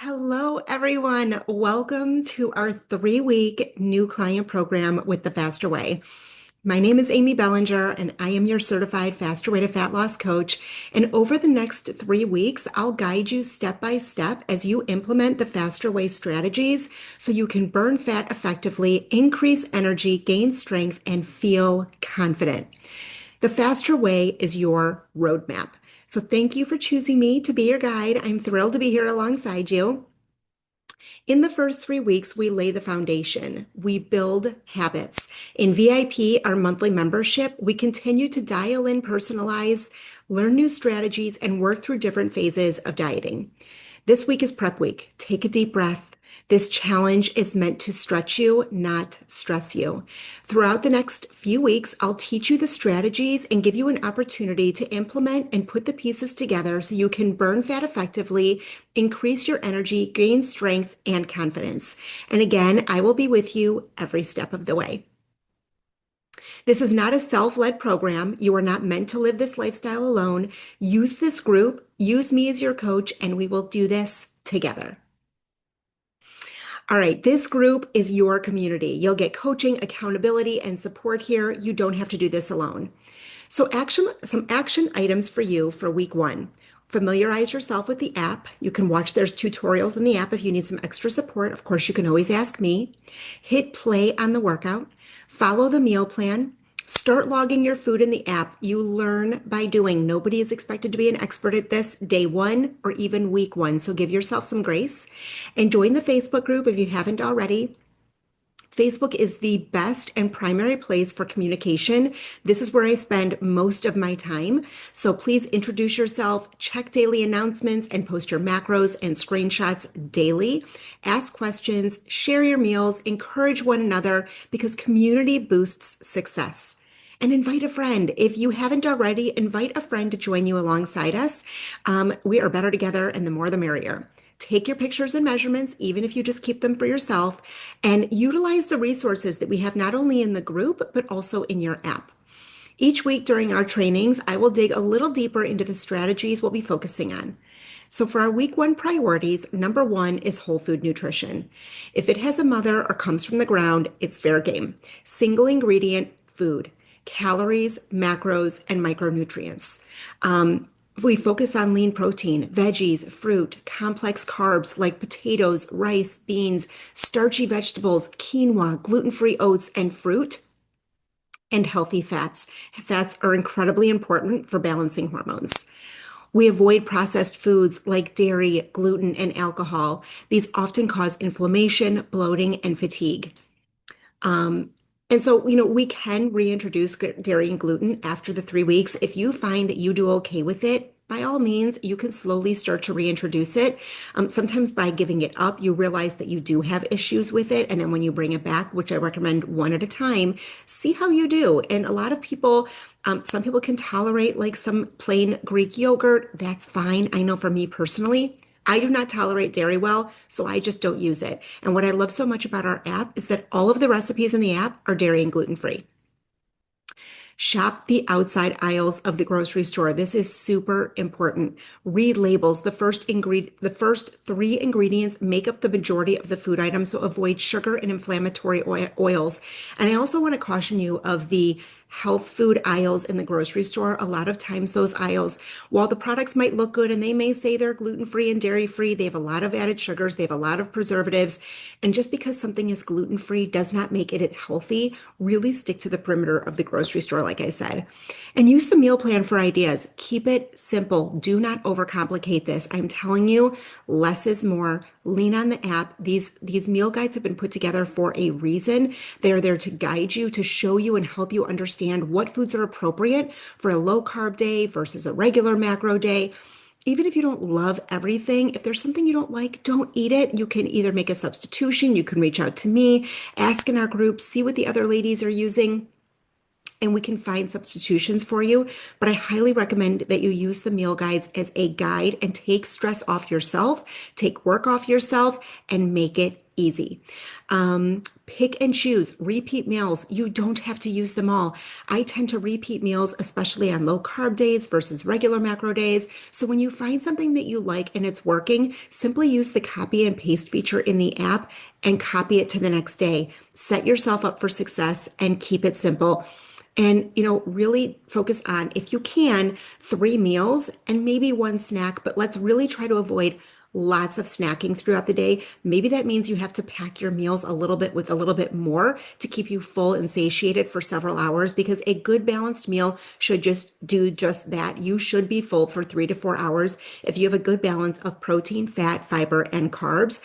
Hello, everyone. Welcome to our 3-week new client program with the Faster Way. My name is Amy Bellinger, and I am your certified Faster Way to Fat Loss coach. And over the next 3 weeks, I'll guide you step by step as you implement the Faster Way strategies so you can burn fat effectively, increase energy, gain strength, and feel confident. The Faster Way is your roadmap. So thank you for choosing me to be your guide. I'm thrilled to be here alongside you. In the first 3 weeks, we lay the foundation. We build habits. In VIP, our monthly membership, we continue to dial in, personalize, learn new strategies, and work through different phases of dieting. This week is prep week. Take a deep breath. This challenge is meant to stretch you, not stress you. Throughout the next few weeks, I'll teach you the strategies and give you an opportunity to implement and put the pieces together so you can burn fat effectively, increase your energy, gain strength, and confidence. And again, I will be with you every step of the way. This is not a self-led program. You are not meant to live this lifestyle alone. Use this group, use me as your coach, and we will do this together. All right, this group is your community. You'll get coaching, accountability, and support here. You don't have to do this alone. So some action items for you for week 1. Familiarize yourself with the app. You can watch, there's tutorials in the app if you need some extra support. Of course, you can always ask me. Hit play on the workout. Follow the meal plan. Start logging your food in the app. You learn by doing. Nobody is expected to be an expert at this day 1 or even week 1. So give yourself some grace and join the Facebook group if you haven't already. Facebook is the best and primary place for communication. This is where I spend most of my time. So please introduce yourself, check daily announcements, and post your macros and screenshots daily. Ask questions, share your meals, encourage one another because community boosts success. And invite a friend. If you haven't already, invite a friend to join you alongside us. We are better together, and the more the merrier. Take your pictures and measurements, even if you just keep them for yourself, and utilize the resources that we have not only in the group, but also in your app. Each week during our trainings, I will dig a little deeper into the strategies we'll be focusing on. So for our week 1 priorities, number 1 is whole food nutrition. If it has a mother or comes from the ground, it's fair game. Single ingredient food, calories, macros, and micronutrients. We focus on lean protein, veggies, fruit, complex carbs like potatoes, rice, beans, starchy vegetables, quinoa, gluten-free oats, and fruit, and healthy fats. Fats are incredibly important for balancing hormones. We avoid processed foods like dairy, gluten, and alcohol. These often cause inflammation, bloating, and fatigue. Um, and so, we can reintroduce dairy and gluten after the 3 weeks. If you find that you do okay with it, by all means, you can slowly start to reintroduce it. Sometimes by giving it up, you realize that you do have issues with it. And then when you bring it back, which I recommend one at a time, see how you do. And a lot of people, some people can tolerate like some plain Greek yogurt. That's fine. I know for me personally, I do not tolerate dairy well, so I just don't use it. And what I love so much about our app is that all of the recipes in the app are dairy and gluten-free. Shop the outside aisles of the grocery store. This is super important. Read labels. The first 3 ingredients make up the majority of the food items, so avoid sugar and inflammatory oils. And I also want to caution you of the health food aisles in the grocery store. A lot of times those aisles, while the products might look good and they may say they're gluten-free and dairy-free, they have a lot of added sugars, they have a lot of preservatives. And just because something is gluten-free does not make it healthy. Really stick to the perimeter of the grocery store, like I said. And use the meal plan for ideas. Keep it simple. Do not overcomplicate this. I'm telling you, less is more. Lean on the app. These meal guides have been put together for a reason. They are there to guide you, to show you and help you understand what foods are appropriate for a low carb day versus a regular macro day. Even if you don't love everything, if there's something you don't like, don't eat it. You can either make a substitution, you can reach out to me, ask in our group, see what the other ladies are using, and we can find substitutions for you. But I highly recommend that you use the meal guides as a guide and take stress off yourself, take work off yourself, and make it easy. Pick and choose, repeat meals. You don't have to use them all. I tend to repeat meals, especially on low carb days versus regular macro days. So when you find something that you like and it's working, simply use the copy and paste feature in the app and copy it to the next day. Set yourself up for success and keep it simple. And, really focus on, if you can, 3 meals and maybe one snack, but let's really try to avoid lots of snacking throughout the day. Maybe that means you have to pack your meals a little bit with a little bit more to keep you full and satiated for several hours, because a good balanced meal should just do just that. You should be full for 3 to 4 hours if you have a good balance of protein, fat, fiber, and carbs.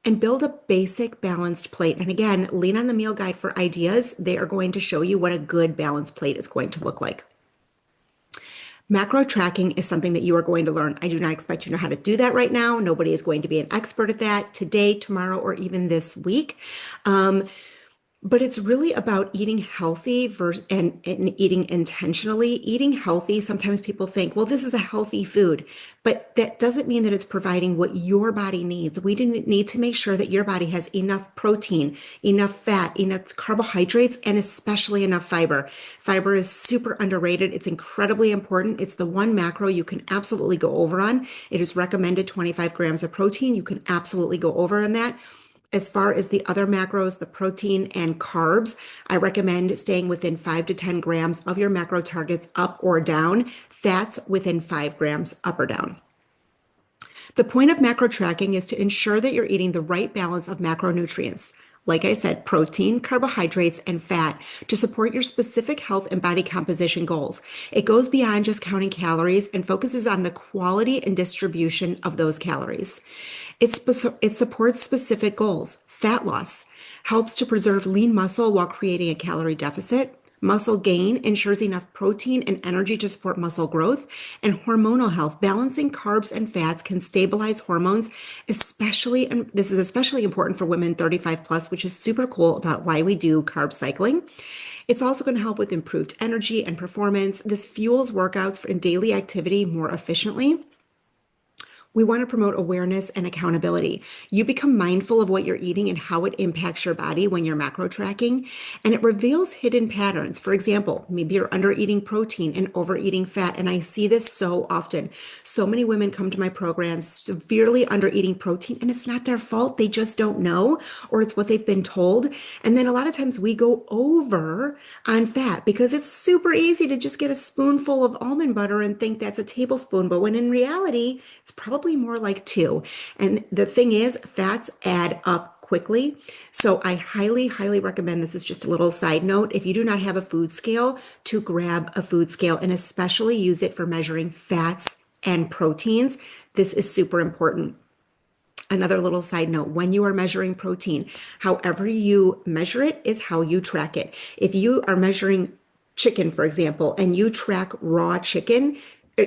And build a basic balanced plate. And again, lean on the meal guide for ideas. They are going to show you what a good balanced plate is going to look like. Macro tracking is something that you are going to learn. I do not expect you to know how to do that right now. Nobody is going to be an expert at that today, tomorrow, or even this week. But it's really about eating healthy and eating intentionally. Eating healthy, sometimes people think, well, this is a healthy food, but that doesn't mean that it's providing what your body needs. We need to make sure that your body has enough protein, enough fat, enough carbohydrates, and especially enough fiber. Fiber is super underrated. It's incredibly important. It's the one macro you can absolutely go over on. It is recommended 25 grams of protein. You can absolutely go over on that. As far as the other macros, the protein and carbs, I recommend staying within 5 to 10 grams of your macro targets, up or down. Fats within 5 grams, up or down. The point of macro tracking is to ensure that you're eating the right balance of macronutrients. Like I said, protein, carbohydrates, and fat to support your specific health and body composition goals. It goes beyond just counting calories and focuses on the quality and distribution of those calories. It supports specific goals. Fat loss helps to preserve lean muscle while creating a calorie deficit. Muscle gain ensures enough protein and energy to support muscle growth. And hormonal health, balancing carbs and fats can stabilize hormones, and this is especially important for women 35 plus, which is super cool about why we do carb cycling. It's also going to help with improved energy and performance. This fuels workouts and daily activity more efficiently. We want to promote awareness and accountability. You become mindful of what you're eating and how it impacts your body when you're macro tracking, and it reveals hidden patterns. For example, maybe you're under eating protein and overeating fat, and I see this so often. So many women come to my programs severely under eating protein, and it's not their fault. They just don't know, or it's what they've been told. And then a lot of times we go over on fat because it's super easy to just get a spoonful of almond butter and think that's a tablespoon, but when in reality, it's probably more like 2. And the thing is, fats add up quickly. So I highly, highly recommend, this is just a little side note, if you do not have a food scale, to grab a food scale and especially use it for measuring fats and proteins. This is super important. Another little side note, when you are measuring protein, however you measure it is how you track it. If you are measuring chicken, for example, and you track raw chicken,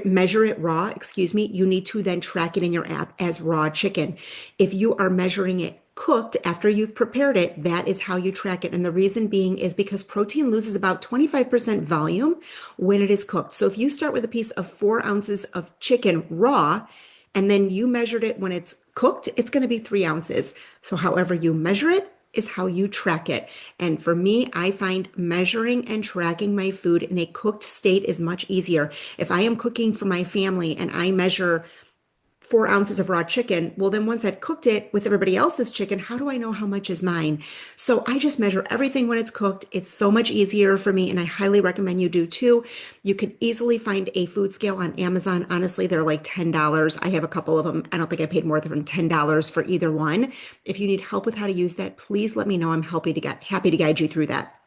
measure it raw, excuse me, you need to then track it in your app as raw chicken. If you are measuring it cooked after you've prepared it, that is how you track it. And the reason being is because protein loses about 25% volume when it is cooked. So if you start with a piece of 4 ounces of chicken raw, and then you measured it when it's cooked, it's going to be 3 ounces. So however you measure it is how you track it. And for me, I find measuring and tracking my food in a cooked state is much easier. If I am cooking for my family and I measure 4 ounces of raw chicken, well, then once I've cooked it with everybody else's chicken, how do I know how much is mine? So I just measure everything when it's cooked. It's so much easier for me, and I highly recommend you do too. You can easily find a food scale on Amazon. Honestly, they're like $10. I have a couple of them. I don't think I paid more than $10 for either one. If you need help with how to use that, please let me know. I'm happy to guide you through that.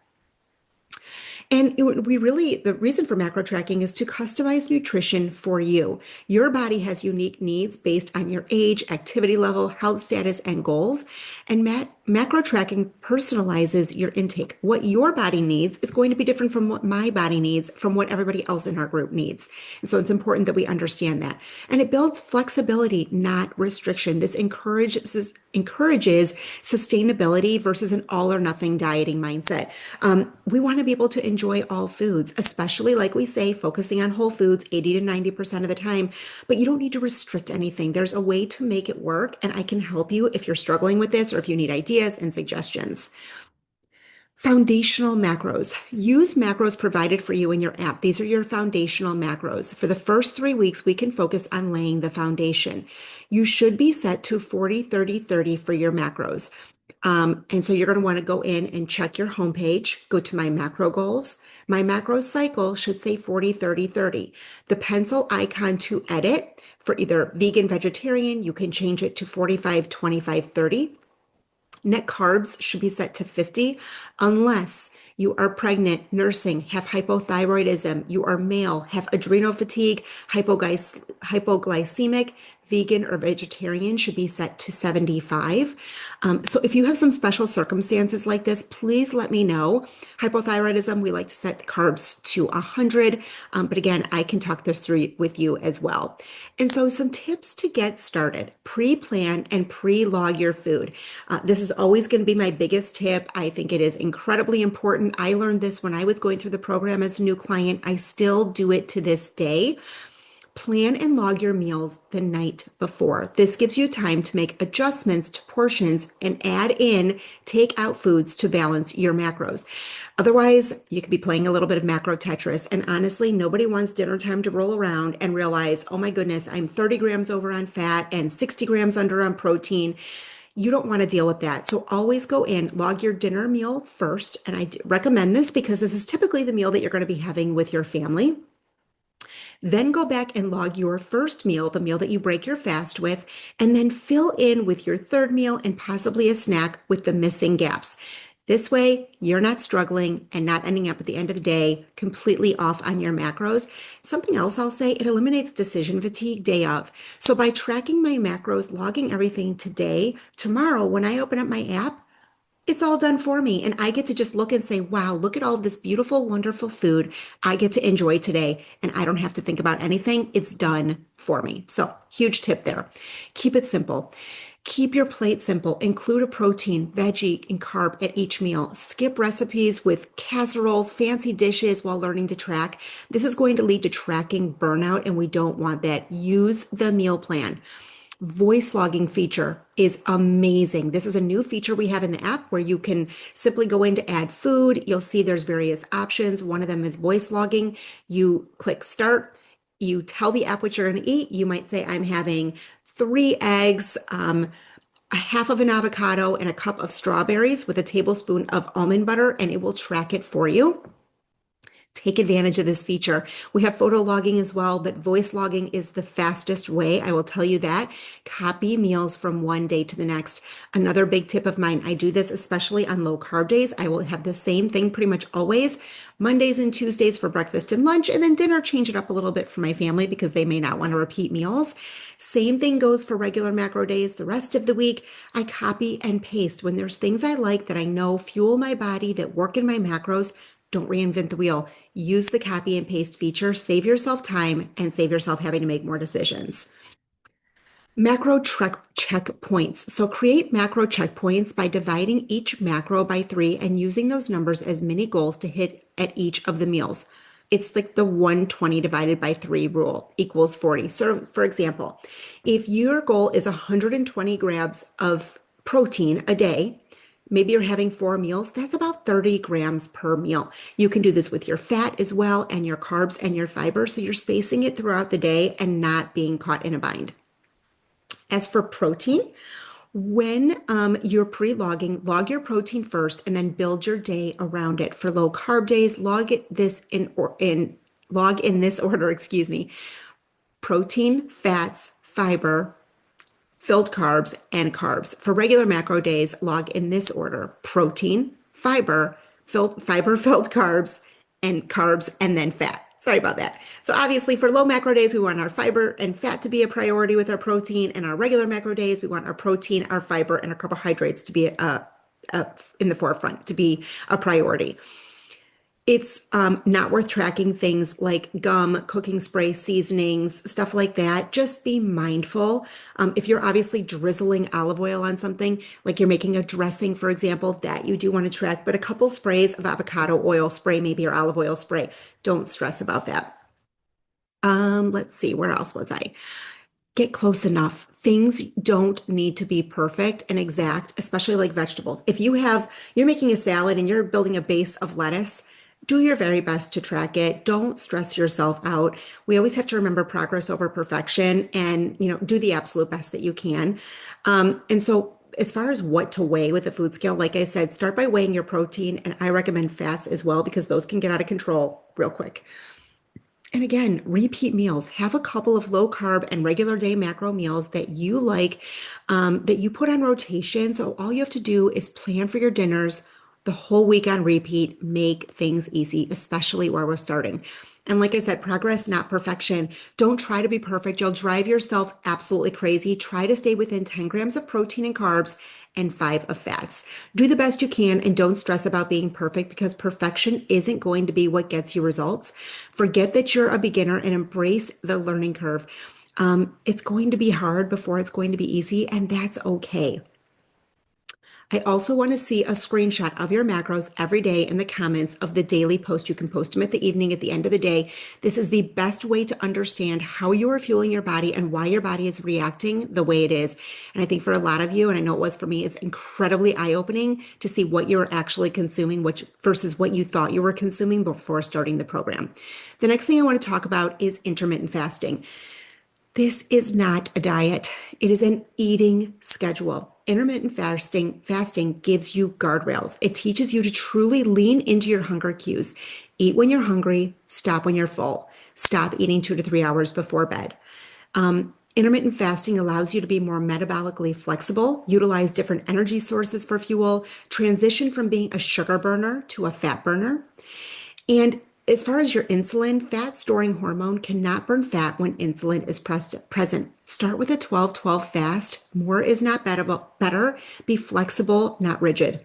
And the reason for macro tracking is to customize nutrition for you. Your body has unique needs based on your age, activity level, health status, and goals. And Macro tracking personalizes your intake. What your body needs is going to be different from what my body needs, from what everybody else in our group needs. And so it's important that we understand that. And it builds flexibility, not restriction. This encourages sustainability versus an all or nothing dieting mindset. We want to be able to enjoy all foods, especially like we say, focusing on whole foods 80 to 90% of the time. But you don't need to restrict anything. There's a way to make it work, and I can help you if you're struggling with this or if you need ideas and suggestions. Foundational macros. Use macros provided for you in your app. These are your foundational macros. For the first 3 weeks, we can focus on laying the foundation. You should be set to 40, 30, 30 for your macros. And so you're going to want to go in and check your homepage, go to my macro goals. My macro cycle should say 40, 30, 30. The pencil icon to edit for either vegan, vegetarian, you can change it to 45, 25, 30. Net carbs should be set to 50 unless you are pregnant, nursing, have hypothyroidism, you are male, have adrenal fatigue, hypoglycemic, vegan or vegetarian should be set to 75. So if you have some special circumstances like this, please let me know. Hypothyroidism, we like to set carbs to 100. But again, I can talk this through with you as well. And so some tips to get started: pre-plan and pre-log your food. This is always going to be my biggest tip. I think it is incredibly important. I learned this when I was going through the program as a new client. I still do it to this day. Plan and log your meals the night before. This gives you time to make adjustments to portions and add in takeout foods to balance your macros. Otherwise, you could be playing a little bit of macro Tetris. And honestly, nobody wants dinner time to roll around and realize, oh my goodness, I'm 30 grams over on fat and 60 grams under on protein. You don't want to deal with that. So always go in, log your dinner meal first. And I recommend this because this is typically the meal that you're going to be having with your family. Then go back and log your first meal, the meal that you break your fast with, and then fill in with your third meal and possibly a snack with the missing gaps. This way, you're not struggling and not ending up at the end of the day completely off on your macros. Something else I'll say, it eliminates decision fatigue day of. So by tracking my macros, logging everything today, tomorrow, when I open up my app, it's all done for me. And I get to just look and say, wow, look at all this beautiful, wonderful food I get to enjoy today. And I don't have to think about anything. It's done for me. So, huge tip there. Keep it simple. Keep your plate simple. Include a protein, veggie, and carb at each meal. Skip recipes with casseroles, fancy dishes while learning to track. This is going to lead to tracking burnout, and we don't want that. Use the meal plan. Voice logging feature is amazing. This is a new feature we have in the app where you can simply go in to add food. You'll see there's various options. One of them is voice logging. You click start. You tell the app what you're going to eat. You might say, I'm having 3 eggs, a half of an avocado, and a cup of strawberries with a tablespoon of almond butter, and it will track it for you. Take advantage of this feature. We have photo logging as well, but voice logging is the fastest way. I will tell you that. Copy meals from one day to the next. Another big tip of mine, I do this especially on low carb days. I will have the same thing pretty much always. Mondays and Tuesdays for breakfast and lunch, and then dinner, change it up a little bit for my family because they may not want to repeat meals. Same thing goes for regular macro days. The rest of the week, I copy and paste. When there's things I like that I know fuel my body, that work in my macros, don't reinvent the wheel. Use the copy and paste feature, save yourself time, and save yourself having to make more decisions. Macro checkpoints. So create macro checkpoints by dividing each macro by 3 and using those numbers as mini goals to hit at each of the meals. It's like the 120 divided by 3 rule equals 40. So for example, if your goal is 120 grams of protein a day, maybe you're having 4 meals, that's about 30 grams per meal. You can do this with your fat as well and your carbs and your fiber. So you're spacing it throughout the day and not being caught in a bind. As for protein, when you're pre-logging, log your protein first and then build your day around it. For low carb days, log in this order, excuse me. Protein, fats, fiber, filled carbs, and carbs. For regular macro days, log in this order: protein, fiber, filled carbs, and then fat. Sorry about that. So obviously for low macro days, we want our fiber and fat to be a priority with our protein. And our regular macro days, we want our protein, our fiber, and our carbohydrates to be in the forefront to be a priority. It's not worth tracking things like gum, cooking spray, seasonings, stuff like that. Just be mindful. If you're obviously drizzling olive oil on something, like you're making a dressing, for example, that you do want to track, but a couple sprays of avocado oil spray, maybe, or olive oil spray, don't stress about that. Let's see, where else was I? Get close enough. Things don't need to be perfect and exact, especially like vegetables. If you're making a salad and you're building a base of lettuce, do your very best to track it. Don't stress yourself out. We always have to remember progress over perfection and, do the absolute best that you can. And so as far as what to weigh with a food scale, like I said, start by weighing your protein, and I recommend fats as well because those can get out of control real quick. And again, repeat meals. Have a couple of low carb and regular day macro meals that you like, that you put on rotation. So all you have to do is plan for your dinners the whole week on repeat. Make things easy, especially where we're starting. And like I said, progress, not perfection. Don't try to be perfect. You'll drive yourself absolutely crazy. Try to stay within 10 grams of protein and carbs and 5 of fats. Do the best you can and don't stress about being perfect because perfection isn't going to be what gets you results. Forget that you're a beginner and embrace the learning curve. It's going to be hard before it's going to be easy, and that's okay. I also want to see a screenshot of your macros every day in the comments of the daily post. You can post them at the evening, at the end of the day. This is the best way to understand how you are fueling your body and why your body is reacting the way it is. And I think for a lot of you, and I know it was for me, it's incredibly eye-opening to see what you're actually consuming, which versus what you thought you were consuming before starting the program. The next thing I want to talk about is intermittent fasting. This is not a diet. It is an eating schedule. Intermittent fasting gives you guardrails. It teaches you to truly lean into your hunger cues. Eat when you're hungry, stop when you're full. Stop eating 2 to 3 hours before bed. Intermittent fasting allows you to be more metabolically flexible, utilize different energy sources for fuel, transition from being a sugar burner to a fat burner. And as far as your insulin, fat storing hormone cannot burn fat when insulin is present. Start with a 12-12 fast. More is not better. Be flexible, not rigid.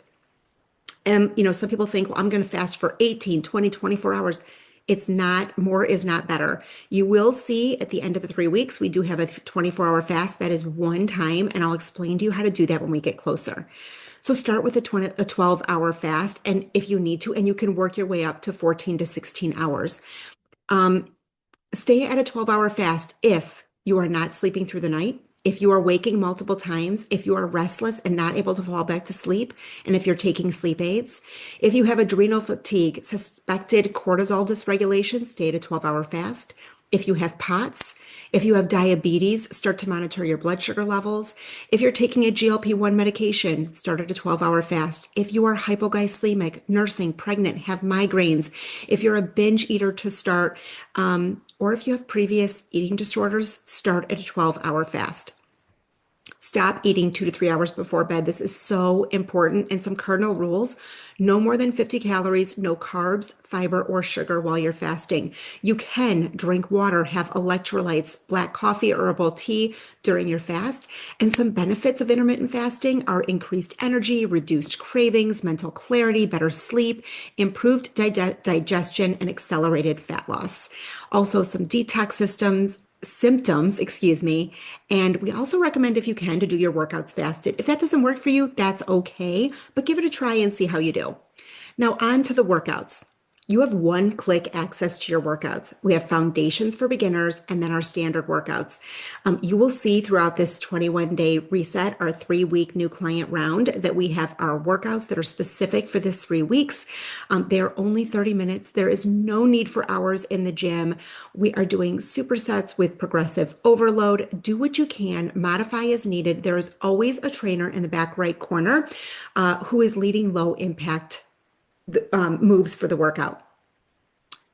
And, some people think, well, I'm going to fast for 18, 20, 24 hours. It's not, more is not better. You will see at the end of the 3 weeks, we do have a 24-hour fast. That is one time, and I'll explain to you how to do that when we get closer. So start with a 12-hour fast, and if you need to, and you can work your way up to 14 to 16 hours. Stay at a 12-hour fast if you are not sleeping through the night, if you are waking multiple times, if you are restless and not able to fall back to sleep, and if you're taking sleep aids. If you have adrenal fatigue, suspected cortisol dysregulation, stay at a 12-hour fast. If you have POTS, if you have diabetes, start to monitor your blood sugar levels. If you're taking a GLP-1 medication, start at a 12-hour fast. If you are hypoglycemic, nursing, pregnant, have migraines, if you're a binge eater to start, or if you have previous eating disorders, start at a 12-hour fast. Stop eating 2 to 3 hours before bed. This is so important. And some cardinal rules: no more than 50 calories, no carbs, fiber, or sugar while you're fasting. You can drink water, have electrolytes, black coffee, or herbal tea during your fast. And some benefits of intermittent fasting are increased energy, reduced cravings, mental clarity, better sleep, improved digestion, and accelerated fat loss. Also, some detox symptoms, and we also recommend, if you can, to do your workouts fasted. If that doesn't work for you, that's okay, but give it a try and see how you do. Now on to the workouts. You have one-click access to your workouts. We have foundations for beginners and then our standard workouts. You will see throughout this 21-day reset, our 3-week new client round, that we have our workouts that are specific for this 3 weeks. They are only 30 minutes. There is no need for hours in the gym. We are doing supersets with progressive overload. Do what you can, modify as needed. There is always a trainer in the back right corner who is leading low impact moves for the workout.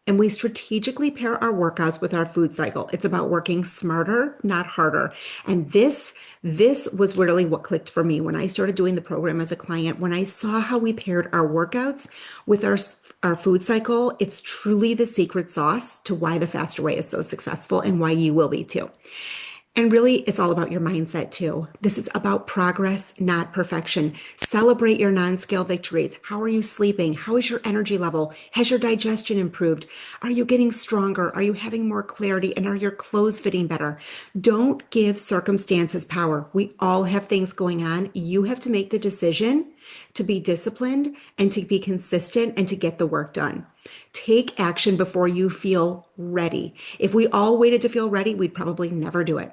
And we strategically pair our workouts with our food cycle. It's about working smarter, not harder. And this was really what clicked for me when I started doing the program as a client. When I saw how we paired our workouts with our food cycle, it's truly the secret sauce to why the Faster Way is so successful and why you will be too. And really, it's all about your mindset too. This is about progress, not perfection. Celebrate your non-scale victories. How are you sleeping? How is your energy level? Has your digestion improved? Are you getting stronger? Are you having more clarity? And are your clothes fitting better? Don't give circumstances power. We all have things going on. You have to make the decision to be disciplined and to be consistent and to get the work done. Take action before you feel ready. If we all waited to feel ready, we'd probably never do it.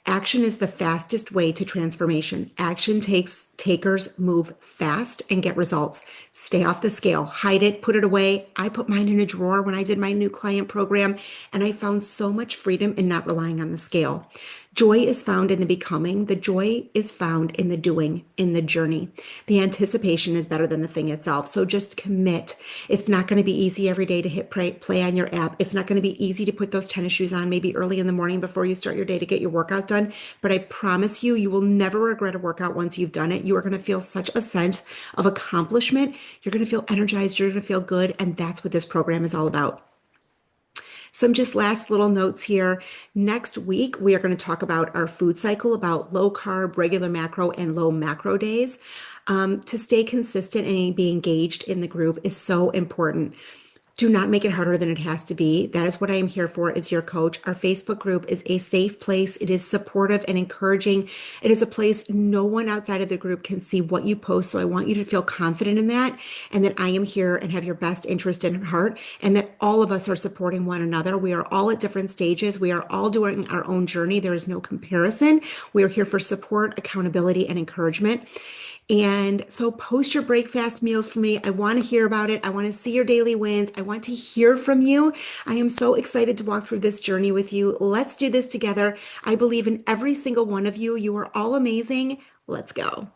Action is the fastest way to transformation. Action takes takers move fast and get results. Stay off the scale, hide it, put it away. I put mine in a drawer when I did my new client program, and I found so much freedom in not relying on the scale. Joy is found in the becoming. The joy is found in the doing, in the journey. The anticipation is better than the thing itself. So just commit. It's not going to be easy every day to hit play on your app. It's not going to be easy to put those tennis shoes on maybe early in the morning before you start your day to get your workout done. But I promise you, you will never regret a workout once you've done it. You are going to feel such a sense of accomplishment. You're going to feel energized. You're going to feel good. And that's what this program is all about. Some just last little notes here. Next week, we are going to talk about our food cycle, about low carb, regular macro, and low macro days. To stay consistent and be engaged in the group is so important. Do not make it harder than it has to be. That is what I am here for, as your coach. Our Facebook group is a safe place. It is supportive and encouraging. It is a place no one outside of the group can see what you post. So I want you to feel confident in that, and that I am here and have your best interest in heart, and that all of us are supporting one another. We are all at different stages. We are all doing our own journey. There is no comparison. We are here for support, accountability, and encouragement. And so post your breakfast meals for me. I want to hear about it. I want to see your daily wins. I want to hear from you. I am so excited to walk through this journey with you. Let's do this together. I believe in every single one of you. You are all amazing. Let's go.